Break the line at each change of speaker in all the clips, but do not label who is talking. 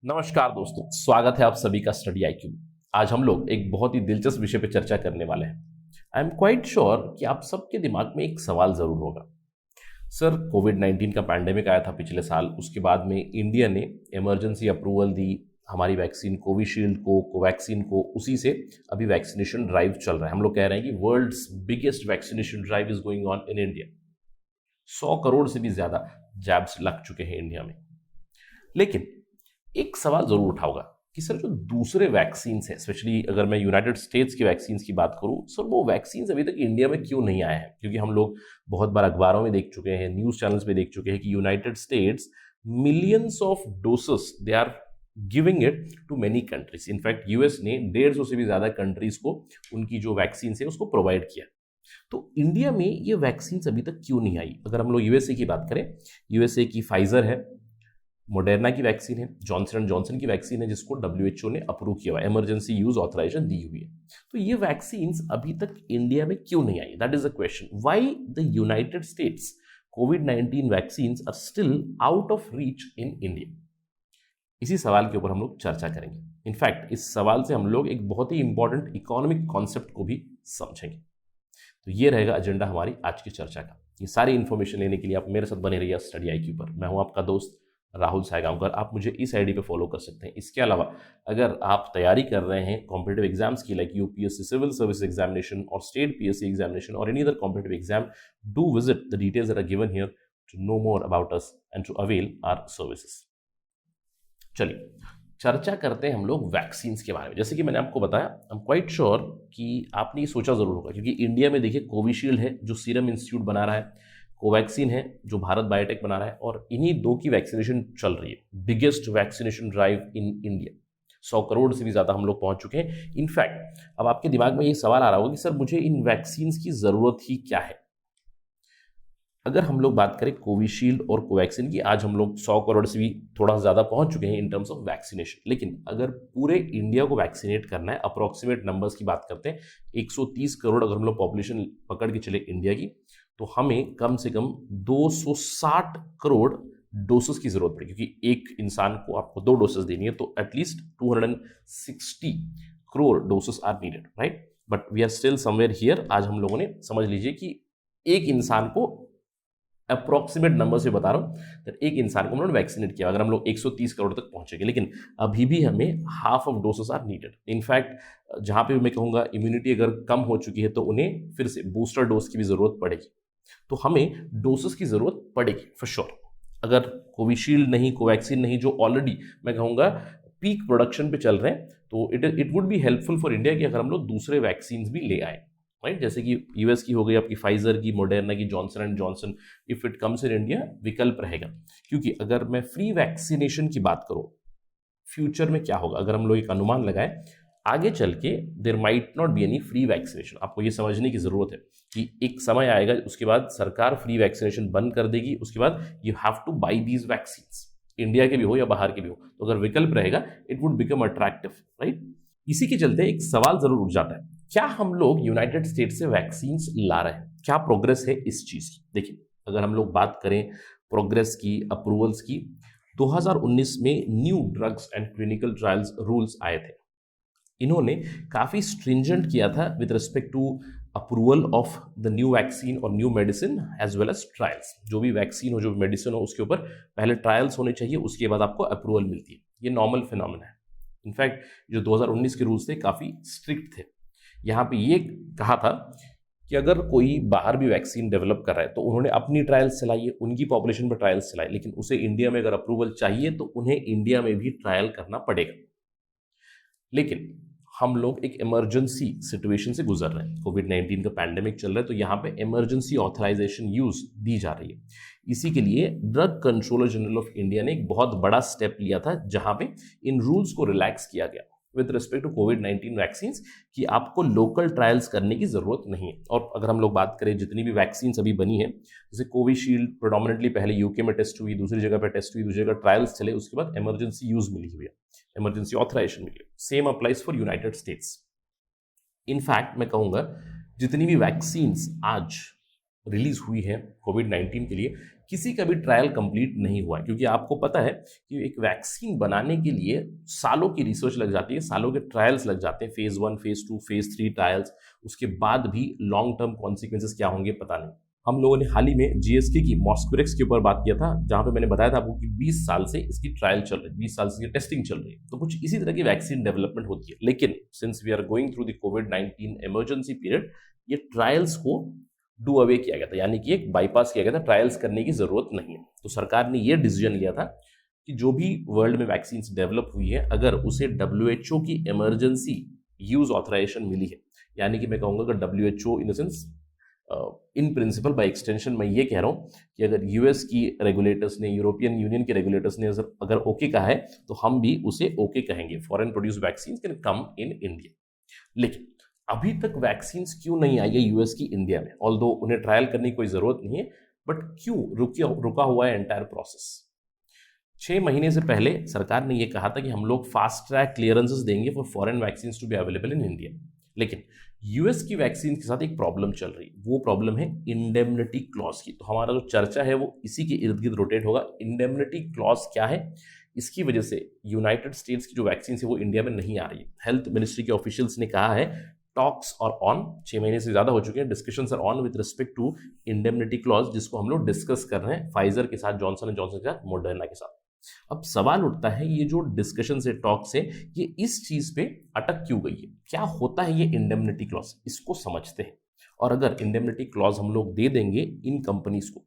नमस्कार दोस्तों, स्वागत है आप सभी का स्टडी आईक्यू में। आज हम लोग एक बहुत ही दिलचस्प विषय पर चर्चा करने वाले हैं। आई एम क्वाइट श्योर कि आप सबके दिमाग में एक सवाल जरूर होगा। सर, कोविड-19 का पैंडेमिक आया था पिछले साल, उसके बाद में इंडिया ने इमरजेंसी अप्रूवल दी हमारी वैक्सीन कोविशील्ड को, कोवैक्सीन को। उसी से अभी वैक्सीनेशन ड्राइव चल रहा है। हम लोग कह रहे हैं कि world's biggest vaccination drive is going on in India. 100 crore से भी ज्यादा जैब्स लग चुके हैं इंडिया में। लेकिन एक सवाल जरूर उठा होगा कि सर, जो दूसरे वैक्सीन है, स्पेशली अगर मैं यूनाइटेड स्टेट्स की वैक्सीन की बात करूं, सर वो वैक्सीन अभी तक इंडिया में क्यों नहीं आए हैं? क्योंकि हम लोग बहुत बार अखबारों में देख चुके हैं, न्यूज चैनल्स पे देख चुके हैं कि United States millions of doses they are giving it to many countries. In fact US ने 150 से भी ज्यादा कंट्रीज को उनकी जो वैक्सीन है उसको प्रोवाइड किया। तो इंडिया में ये वैक्सीन अभी तक क्यों नहीं आई? अगर हम लोग यूएसए की बात करें, यूएसए की फाइजर है, मोडेर्ना की वैक्सीन है, जॉनसन एंड जॉनसन की वैक्सीन है जिसको डब्ल्यूएचओ ने अप्रूव किया हुआ, इमरजेंसी यूज ऑथराइजेशन दी हुई है। तो ये वैक्सीन अभी तक इंडिया में क्यों नहीं आई? That is the question. Why the United States कोविड-19 vaccine are still out of reach in India? इसी सवाल के ऊपर हम लोग चर्चा करेंगे। इनफैक्ट इस सवाल से हम लोग एक बहुत ही इंपॉर्टेंट इकोनॉमिक कॉन्सेप्ट को भी समझेंगे। तो ये रहेगा एजेंडा हमारी आज की चर्चा का। ये सारी इंफॉर्मेशन लेने के लिए आप मेरे साथ बने रहिए स्टडी आईक्यू पर। मैं हूं आपका दोस्त राहुल सायगांवकर। आप मुझे इस आईडी पे फॉलो कर सकते हैं। इसके अलावा अगर आप तैयारी कर रहे हैं कॉम्पिटिटिव एग्जाम्स की, like UPSC civil service examination और स्टेट पीएससी एग्जामिनेशन और any other competitive exam, do visit the details that are given here to know more about us and to avail our services. चलिए चर्चा करते हैं हम लोग vaccine के बारे में। जैसे कि मैंने आपको बताया, आई एम क्वाइट श्योर कि आपने ये सोचा जरूर होगा, क्योंकि इंडिया में देखिए कोविशील्ड है जो सीरम इंस्टीट्यूट बना रहा है, कोवैक्सीन है जो भारत बायोटेक बना रहा है, और इन्हीं दो की वैक्सीनेशन चल रही है। बिगेस्ट वैक्सीनेशन ड्राइव इन इंडिया, 100 करोड़ से भी ज्यादा हम लोग पहुंच चुके हैं। इनफैक्ट अब आपके दिमाग में ये सवाल आ रहा होगा कि सर मुझे इन वैक्सीन की जरूरत ही क्या है? अगर हम लोग बात करें कोविशील्ड और कोवैक्सीन की, आज हम लोग 100 करोड़ से भी थोड़ा ज्यादा पहुंच चुके हैं इन टर्म्स ऑफ वैक्सीनेशन। लेकिन अगर पूरे इंडिया को वैक्सीनेट करना है, अप्रोक्सीमेट नंबर्स की बात करते हैं, 130 करोड़ अगर हम लोग पॉपुलेशन पकड़ के चले इंडिया की, तो हमें कम से कम 260 करोड़ डोसेस की जरूरत पड़ेगी। क्योंकि एक इंसान को आपको 2 डोसेस देनी है, तो at least 260 crore doses are needed, right? But we are still somewhere here. आज हम लोगों ने, समझ लीजिए कि एक इंसान को, अप्रोक्सीमेट नंबर से बता रहा हूं, तो एक इंसान को हम लोग वैक्सीनेट किया, अगर हम लोग 130 करोड़ तक पहुंचेंगे। लेकिन अभी भी हमें half of doses are needed. In fact जहां पे मैं कहूंगा इम्यूनिटी अगर कम हो चुकी है, तो उन्हें फिर से बूस्टर डोज की भी जरूरत पड़ेगी। तो हमें डोसेस की जरूरत पड़ेगी फॉर श्योर। अगर कोविशील्ड नहीं, कोवैक्सीन नहीं, जो ऑलरेडी मैं कहूंगा पीक प्रोडक्शन पे चल रहे हैं, तो it would be helpful for India कि अगर हम लोग दूसरे वैक्सीन भी ले आए, राइट? जैसे कि यूएस की हो गई, आपकी फाइजर की, मोडेर्ना की, Johnson and Johnson. If it comes in India, विकल्प रहेगा। क्योंकि अगर मैं फ्री वैक्सीनेशन की बात करूं, फ्यूचर में क्या होगा, अगर हम लोग एक अनुमान लगाए, आगे चल के there might not be any free vaccination. आपको ये समझने की जरूरत है कि एक समय आएगा, उसके बाद सरकार फ्री वैक्सीनेशन बंद कर देगी। उसके बाद you have two by these vaccine, India के भी हो या बाहर के भी हो। तो अगर विकल्प रहेगा, it would become attractive, right? इसी के चलते एक सवाल जरूर उठ जाता है, क्या हम लोग यूनाइटेड स्टेट्स से वैक्सीन ला रहे हैं? क्या प्रोग्रेस है इस चीज की? देखिए, अगर हम लोग बात करें प्रोग्रेस की, अप्रूवल्स की, 2019 में new drugs and clinical trials rules आए थे। इन्होंने काफी स्ट्रिंजेंट किया था with respect to approval of the new vaccine और new medicine as well as trials. जो भी वैक्सीन हो, जो भी मेडिसिन हो, उसके ऊपर पहले ट्रायल्स होने चाहिए, उसके बाद आपको अप्रूवल मिलती है। ये नॉर्मल फिनोमेना है। इनफैक्ट जो 2019 के रूल्स थे काफी स्ट्रिक्ट थे। यहाँ पे ये कहा था कि अगर कोई बाहर भी वैक्सीन डेवलप कर रहा है, तो उन्होंने अपनी ट्रायल्स चलाई है, उनकी पॉपुलेशन पर ट्रायल्स चलाई, लेकिन उसे इंडिया में अगर अप्रूवल चाहिए तो उन्हें इंडिया में भी ट्रायल करना पड़ेगा। लेकिन हम लोग एक इमरजेंसी सिचुएशन से गुजर रहे हैं, कोविड-19 का पैंडेमिक चल रहा है, तो यहाँ पे इमरजेंसी ऑथराइजेशन यूज दी जा रही है। इसी के लिए drug controller general of India ने एक बहुत बड़ा स्टेप लिया था, जहां पे इन रूल्स को रिलैक्स किया गया विद रिस्पेक्ट टू कोविड-19 वैक्सीन, कि आपको लोकल ट्रायल्स करने की जरूरत नहीं है। और अगर हम लोग बात करें जितनी भी वैक्सीन अभी बनी है, जैसे कोविशील्ड प्रोडोमिनेटली पहले यूके में टेस्ट हुई, दूसरी जगह पे टेस्ट हुई, दूसरी जगह ट्रायल्स चले, उसके बाद इमरजेंसी यूज मिली हुई है, इमरजेंसी ऑथराइजेशन मिली। Same applies for United States. In fact मैं कहूंगा जितनी भी वैक्सीन आज रिलीज हुई है कोविड-19 के लिए, किसी का भी ट्रायल कंप्लीट नहीं हुआ है, क्योंकि आपको पता है कि एक वैक्सीन बनाने के लिए सालों की रिसर्च लग जाती है, सालों के ट्रायल्स लग जाते हैं, फेज 1, फेज 2, फेज 3 ट्रायल्स, उसके बाद भी लॉन्ग टर्म कॉन्सिक्वेंसेस क्या होंगे पता नहीं। हम लोगों ने हाल ही में जीएसके की मॉस्क्यूरेक्स के ऊपर बात किया था, जहां पे मैंने बताया था आपको कि 20 साल से इसकी ट्रायल चल रही है, 20 साल से इसकी टेस्टिंग चल रही है, तो कुछ इसी तरह की वैक्सीन डेवलपमेंट होती है। लेकिन since we are going through the कोविड-19 इमरजेंसी पीरियड, ये ट्रायल्स को डू अवे किया गया था, यानी कि एक बाईपास किया गया था, ट्रायल्स करने की जरूरत नहीं है। तो सरकार ने ये डिसीजन लिया था कि जो भी वर्ल्ड में वैक्सीन डेवलप हुई है, अगर उसे WHO की इमरजेंसी यूज ऑथराइजेशन मिली है, यानी कि मैं कहूंगा अगर WHO in the sense in principle bye extension मैं ये कह रहा हूं कि अगर यूएस की रेगुलेटर्स ने, यूरोपियन यूनियन के रेगुलेटर्स ने अगर ओके कहा है, तो हम भी उसे ओके कहेंगे, foreign produce vaccine can come in India. लेकिन अभी तक वैक्सीन क्यों नहीं आई है यूएस की इंडिया में, ऑल्दो उन्हें ट्रायल करने की कोई जरूरत नहीं है, बट क्यों रुका हुआ है एंटायर प्रोसेस? 6 महीने से पहले सरकार ने यह कहा था कि हम लोग फास्ट ट्रैक क्लियरेंसेस देंगे for foreign vaccine to be available in India. लेकिन यूएस की वैक्सीन के साथ एक प्रॉब्लम चल रही, वो प्रॉब्लम है इंडेमनिटी क्लॉज की। तो हमारा जो चर्चा है वो इसी के इर्द गिर्द रोटेट होगा। इंडेमनिटी क्लॉज क्या है? इसकी वजह से यूनाइटेड स्टेट्स की जो वैक्सीन है वो इंडिया में नहीं आ रही है। हेल्थ मिनिस्ट्री के ऑफिशियल्स ने कहा है टॉक्स और ऑन, 6 महीने से ज्यादा हो चुके हैं, discussions are on with respect to indemnity clause, जिसको हम लोग डिस्कस कर रहे हैं फाइजर के साथ, जॉनसन एंड जॉनसन के साथ, मॉडर्ना के साथ। अब सवाल उठता है ये जो डिस्कशन से, टॉक से, ये इस चीज पे अटक क्यों गई है? क्या होता है ये इंडेमनिटी क्लॉज? इसको समझते हैं। और अगर इंडेमनिटी क्लॉज हम लोग दे देंगे इन कंपनीज को,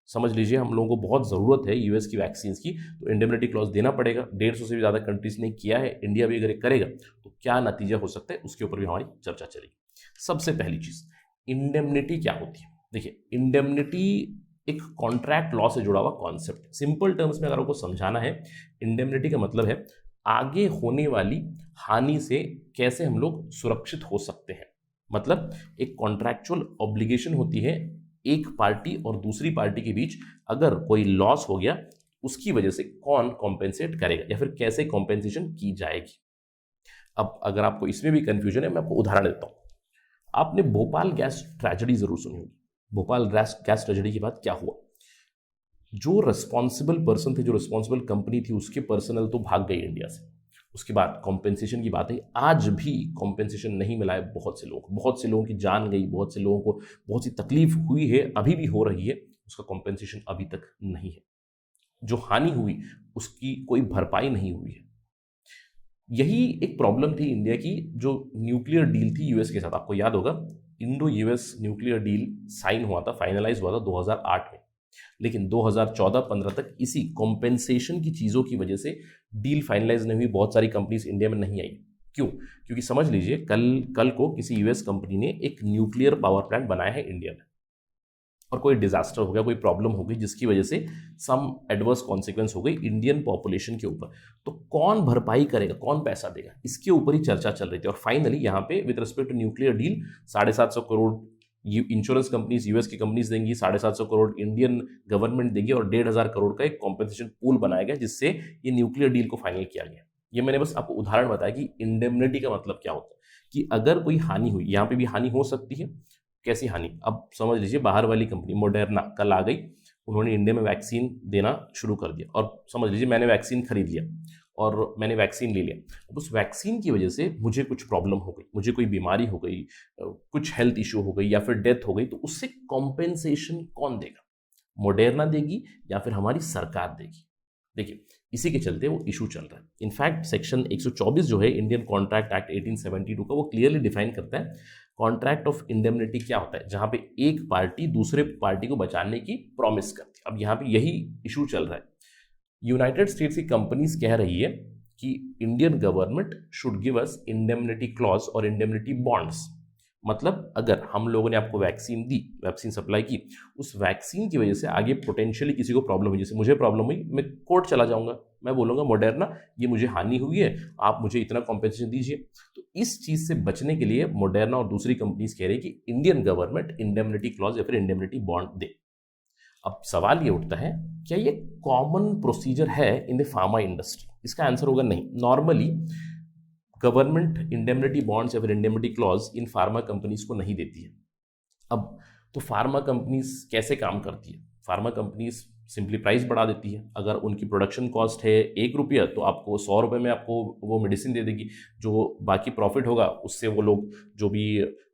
समझ लीजिए हम लोगों को बहुत जरूरत है यूएस की वैक्सीन की, तो इंडेमनिटी क्लॉज देना पड़ेगा। 150 से भी ज्यादा कंट्रीज ने किया है, इंडिया भी अगर करेगा तो क्या नतीजा हो सकता है, उसके ऊपर भी हमारी चर्चा चलेगी। सबसे पहली चीज, इंडेमनिटी क्या होती है? देखिए, इंडेमनिटी एक कॉन्ट्रैक्ट लॉ से जुड़ा हुआ कॉन्सेप्ट। सिंपल टर्म्स में अगर आपको समझाना है, इंडेमनिटी का मतलब है आगे होने वाली हानि से कैसे हम लोग सुरक्षित हो सकते हैं। मतलब एक कॉन्ट्रैक्चुअल ऑब्लिगेशन होती है एक पार्टी और दूसरी पार्टी के बीच, अगर कोई लॉस हो गया उसकी वजह से कौन कॉम्पेंसेट करेगा या फिर कैसे कॉम्पेंसेशन की जाएगी। अब अगर आपको इसमें भी कंफ्यूजन है, मैं आपको उदाहरण देता हूं। आपने भोपाल गैस ट्रेजेडी जरूर सुनी होगी। भोपाल गैस ट्रेजेडी के बाद क्या हुआ? जो रिस्पॉन्सिबल पर्सन थे, जो रिस्पॉन्सिबल कंपनी थी, उसके पर्सनल तो भाग गई इंडिया से। उसके बाद कॉम्पेंसेशन की बात है, आज भी कॉम्पेंसेशन नहीं मिला है बहुत से लोगों को, बहुत से लोगों की जान गई, बहुत से लोगों को बहुत सी तकलीफ हुई है, अभी भी हो रही है, उसका कॉम्पेंसेशन अभी तक नहीं है। जो हानि हुई उसकी कोई भरपाई नहीं हुई है। यही एक प्रॉब्लम थी इंडिया की, जो न्यूक्लियर डील थी यूएस के साथ। आपको याद होगा Indo US nuclear deal sign हुआ था, फाइनलाइज हुआ था 2008 में, लेकिन 2014-15 तक इसी कॉम्पेंसेशन की चीजों की वजह से डील फाइनलाइज नहीं हुई, बहुत सारी कंपनीज इंडिया में नहीं आई। क्यों? क्योंकि समझ लीजिए कल को किसी यूएस कंपनी ने एक न्यूक्लियर पावर प्लांट बनाया है इंडिया में, और कोई डिजास्टर हो गया, कोई प्रॉब्लम हो गई जिसकी वजह से सम एडवर्स कॉन्सिक्वेंस हो गई इंडियन पॉपुलेशन के ऊपर, तो कौन भरपाई करेगा, कौन पैसा देगा, इसके ऊपर ही चर्चा चल रही थी। और फाइनली यहाँ पे with respect to nuclear deal 750 crore insurance companies, US की कंपनीज देंगी, 750 करोड़ इंडियन गवर्नमेंट देगी, और 1,500 करोड़ का एक कॉम्पेंसेशन पूल बनाया गया, जिससे ये न्यूक्लियर डील को फाइनल किया गया। ये मैंने बस आपको उदाहरण बताया कि इंडेमनिटी का मतलब क्या होता है, कि अगर कोई हानि हुई, यहाँ पे भी हानि हो सकती है। कैसी हानि? अब समझ लीजिए बाहर वाली कंपनी मॉडर्ना कल आ गई, उन्होंने इंडिया में वैक्सीन देना शुरू कर दिया, और समझ लीजिए मैंने वैक्सीन खरीद लिया और मैंने वैक्सीन ले लिया। अब उस वैक्सीन की वजह से मुझे कुछ प्रॉब्लम हो गई, मुझे कोई बीमारी हो गई, कुछ हेल्थ इश्यू हो गई या फिर डेथ हो गई, तो उससे कॉम्पेंसेशन कौन देगा? मॉडर्ना देगी या फिर हमारी सरकार देगी? देखिए, इसी के चलते वो इशू चल रहा है। इनफैक्ट सेक्शन 124 जो है इंडियन कॉन्ट्रैक्ट एक्ट 1872 का, वो क्लियरली डिफाइन करता है कॉन्ट्रैक्ट ऑफ इंडेमनिटी क्या होता है, जहां पे एक पार्टी दूसरे पार्टी को बचाने की प्रॉमिस करती है। अब यहाँ पे यही इशू चल रहा है। यूनाइटेड स्टेट्स की कंपनीज कह रही है कि Indian government should give us indemnity clause और इंडेमनिटी बॉन्ड्स। मतलब अगर हम लोगों ने आपको वैक्सीन दी, वैक्सीन सप्लाई की, उस वैक्सीन की वजह से आगे पोटेंशियली किसी को प्रॉब्लम हुई, जैसे मुझे प्रॉब्लम हुई, मैं कोर्ट चला जाऊंगा, मैं बोलूंगा मॉडर्ना ये मुझे हानि हुई है, आप मुझे इतना कॉम्पेंसेशन दीजिए। तो इस चीज से बचने के लिए मॉडर्ना और दूसरी कंपनीज कह रही है कि इंडियन गवर्नमेंट इंडेमनिटी क्लॉज या फिर इंडेमनिटी बॉन्ड दे। अब सवाल ये उठता है, क्या ये कॉमन प्रोसीजर है इन द फार्मा इंडस्ट्री? इसका आंसर होगा नहीं। नॉर्मली गवर्नमेंट इंडेमनिटी बॉन्ड्स या फिर इंडेमनिटी क्लॉज इन फार्मा कंपनीज को नहीं देती है। अब तो फार्मा कंपनीज कैसे काम करती है? फार्मा कंपनीज सिंपली प्राइस बढ़ा देती है। अगर उनकी प्रोडक्शन कॉस्ट है 1 रुपया तो आपको 100 रुपये में आपको वो मेडिसिन दे देगी। जो बाकी प्रॉफिट होगा उससे वो लोग जो भी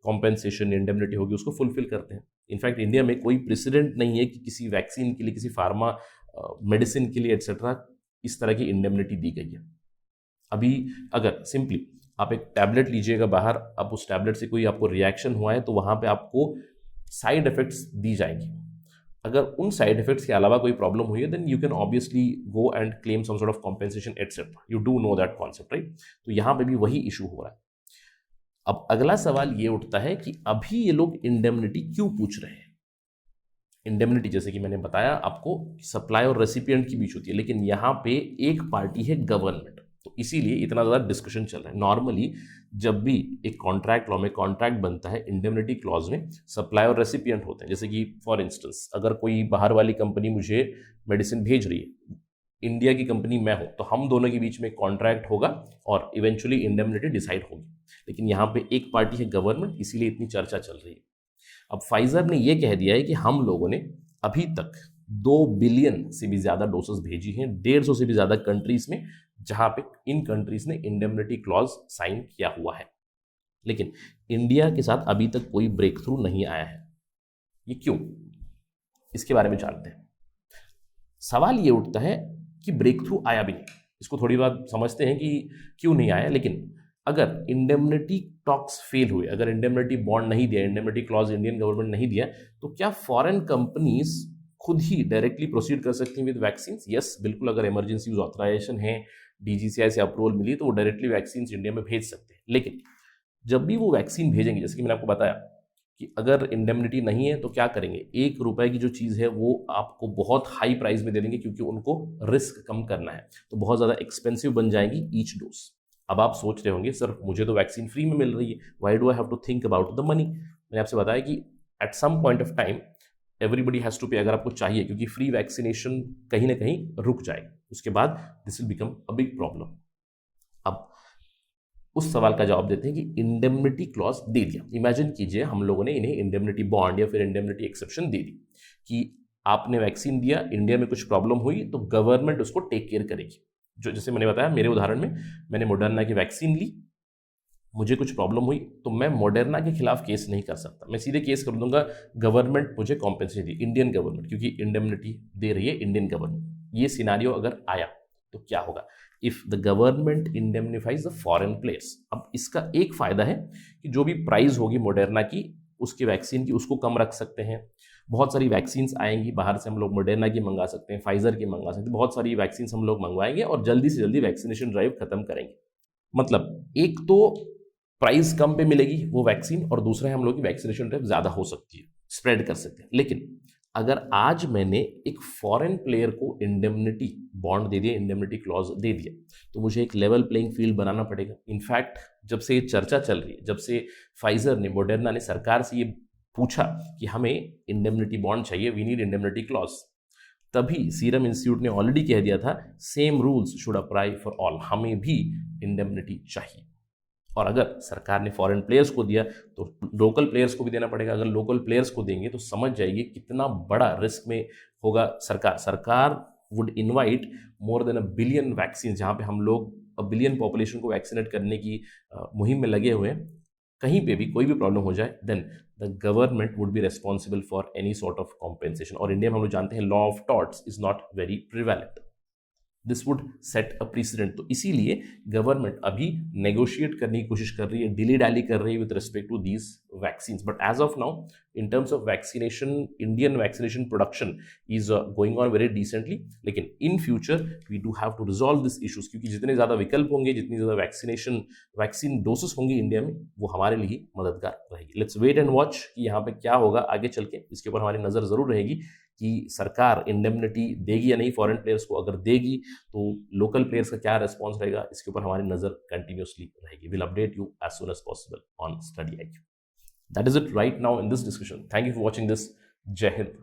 कॉम्पेंसेशन इंडेमनिटी होगी उसको फुलफिल करते हैं। इनफैक्ट इंडिया में कोई प्रेसिडेंट नहीं है कि किसी वैक्सीन के लिए, किसी फार्मा मेडिसिन के लिए एट्सेट्रा इस तरह की इंडेमनिटी दी गई है। अभी अगर सिंपली आप एक टैबलेट लीजिएगा बाहर, अब उस टैबलेट से कोई आपको रिएक्शन हुआ है तो वहाँ पे आपको साइड इफेक्ट्स दी जाएंगी। अगर उन साइड इफेक्ट्स के अलावा कोई प्रॉब्लम हुई है then you can obviously go and claim some sort of compensation etcetera. You do know that concept, right? तो यहाँ पे भी वही इशू हो रहा है। अब अगला सवाल ये उठता है कि अभी ये लोग इंडेमनिटी क्यों पूछ रहे हैं? इंडेमनिटी जैसे कि मैंने बताया आपको सप्लाई और रेसिपिएंट की बीच होती है, लेकिन यहाँ पे एक पार्टी है गवर्नमेंट, तो इसीलिए इतना ज़्यादा डिस्कशन चल रहा है। नॉर्मली जब भी एक कॉन्ट्रैक्ट लॉ में कॉन्ट्रैक्ट बनता है, इंडेमनिटी क्लॉज में सप्लाई और रेसिपिएंट होते हैं। जैसे कि फॉर इंस्टेंस अगर कोई बाहर वाली कंपनी मुझे मेडिसिन भेज रही है, इंडिया की कंपनी मैं हूं, तो हम दोनों के बीच में कॉन्ट्रैक्ट होगा और इवेंचुअली इंडेमनिटी डिसाइड होगी। लेकिन यहाँ पे एक पार्टी है गवर्नमेंट, इसीलिए इतनी चर्चा चल रही है। अब फाइजर ने यह कह दिया है कि हम लोगों ने अभी तक 2 बिलियन से भी ज़्यादा डोसेस भेजी हैं 150 से भी ज़्यादा कंट्रीज में, जहां पे इन कंट्रीज ने इंडेमनिटी क्लॉज साइन किया हुआ है। लेकिन इंडिया के साथ अभी तक कोई ब्रेक थ्रू नहीं आया है। ये क्यों? इसके बारे में जानते हैं। सवाल ये उठता है कि ब्रेक थ्रू आया भी नहीं, इसको थोड़ी बात समझते हैं कि क्यों नहीं आया। लेकिन अगर इंडेमनिटी टॉक्स फेल हुए, अगर इंडेमनिटी बॉन्ड नहीं दिया, इंडेमनिटी क्लॉज इंडियन गवर्नमेंट नहीं दिया, तो क्या फॉरेन कंपनीज खुद ही डायरेक्टली प्रोसीड कर सकती हैं विद वैक्सीन? यस, बिल्कुल। अगर इमरजेंसी यूज ऑथराइजेशन है, डीजीसीआई से अप्रूवल मिली, तो वो डायरेक्टली वैक्सीन इंडिया में भेज सकते हैं। लेकिन जब भी वो वैक्सीन भेजेंगे, जैसे कि मैंने आपको बताया कि अगर इंडेमनिटी नहीं है तो क्या करेंगे, 1 रुपए की जो चीज़ है वो आपको बहुत हाई प्राइस में दे देंगे, क्योंकि उनको रिस्क कम करना है, तो बहुत ज़्यादा एक्सपेंसिव बन जाएगी ईच डोज। अब आप सोच रहे होंगे सर मुझे तो वैक्सीन फ्री में मिल रही है, why do I have to think about the money? मैंने आपसे बताया कि at some point of time everybody has to pay, अगर आपको चाहिए, क्योंकि फ्री वैक्सीनेशन कहीं ना कहीं रुक जाएगी, उसके बाद this will become a big problem. अब उस सवाल का जवाब देते हैं कि इंडेमनिटी क्लॉज दे दिया। इमेजिन कीजिए हम लोगों ने इन्हें इंडेमनिटी बॉन्ड या फिर इंडेमनिटी एक्सेप्शन दे दी कि आपने वैक्सीन दिया, इंडिया में कुछ प्रॉब्लम हुई तो गवर्नमेंट उसको टेक केयर करेगी। जो जैसे मैंने बताया मेरे उदाहरण में, मैंने मोडर्ना की वैक्सीन ली, मुझे कुछ प्रॉब्लम हुई तो मैं मोडर्ना के खिलाफ केस नहीं कर सकता, मैं सीधे केस कर दूंगा गवर्नमेंट मुझे कॉम्पेंसेशन दी, इंडियन गवर्नमेंट, क्योंकि इंडेमनिटी दे रही है इंडियन गवर्नमेंट। ये सिनारियो अगर आया तो क्या होगा? If the government indemnifies the foreign players. अब इसका एक फायदा है कि जो भी प्राइस होगी मोडर्ना की, उसके वैक्सीन की, उसको कम रख सकते हैं। बहुत सारी वैक्सीन आएंगी बाहर से, हम लोग मोडर्ना की मंगा सकते हैं, फाइजर की मंगा सकते हैं, बहुत सारी वैक्सीन हम लोग मंगवाएंगे और जल्दी से जल्दी वैक्सीनेशन ड्राइव खत्म करेंगे। मतलब एक तो प्राइस कम पे मिलेगी वो वैक्सीन, और दूसरा है हम लोग की वैक्सीनेशन ड्राइव ज़्यादा हो सकती है, स्प्रेड कर सकते हैं। लेकिन अगर आज मैंने एक फॉरेन प्लेयर को इंडेमनिटी बॉन्ड दे दिया, इंडेमनिटी क्लॉज दे दिया, तो मुझे एक लेवल प्लेइंग फील्ड बनाना पड़ेगा। इनफैक्ट जब से ये चर्चा चल रही है, जब से फाइजर ने, मोडर्ना ने सरकार से ये पूछा कि हमें इंडेमनिटी बॉन्ड चाहिए, वी नीड इंडेमनिटी क्लॉज, तभी सीरम इंस्टीट्यूट ने ऑलरेडी कह दिया था same rules should apply for all, हमें भी इंडेमनिटी चाहिए। और अगर सरकार ने फॉरेन प्लेयर्स को दिया तो लोकल प्लेयर्स को भी देना पड़ेगा। अगर लोकल प्लेयर्स को देंगे तो समझ जाइए कितना बड़ा रिस्क में होगा सरकार would invite more than 1 billion vaccine, जहाँ पे हम लोग 1 बिलियन पॉपुलेशन को वैक्सीनेट करने की मुहिम में लगे हुए हैं। कहीं पे भी कोई भी प्रॉब्लम हो जाए then the government would be responsible for any sort of compensation. और इंडिया में हम लोग जानते हैं law of torts is not very prevalent, this would set a precedent. तो इसीलिए गवर्नमेंट अभी नेगोशिएट करने की कोशिश कर रही है, डिले डाली कर रही है with respect to these vaccine. But as of now in terms of vaccination, Indian vaccination production is going on very decently. लेकिन in future we do have to resolve this issues, क्योंकि जितने ज़्यादा विकल्प होंगे, जितनी ज़्यादा वैक्सीन डोसेस होंगी India में, वो हमारे लिए मददगार रहेगी। लेट्स वेट एंड वॉच कि यहाँ पे क्या होगा आगे चल के। इसके ऊपर हमारी नज़र ज़रूर रहेगी कि सरकार इंडेमनिटी देगी या नहीं फॉरेन प्लेयर्स को। अगर देगी तो लोकल प्लेयर्स का क्या रिस्पॉन्स रहेगा, इसके ऊपर हमारी नज़र कंटिन्यूसली रहेगी। Will update you as soon as possible on study IQ। That is it right now in this discussion. Thank you for watching this. जय हिंद।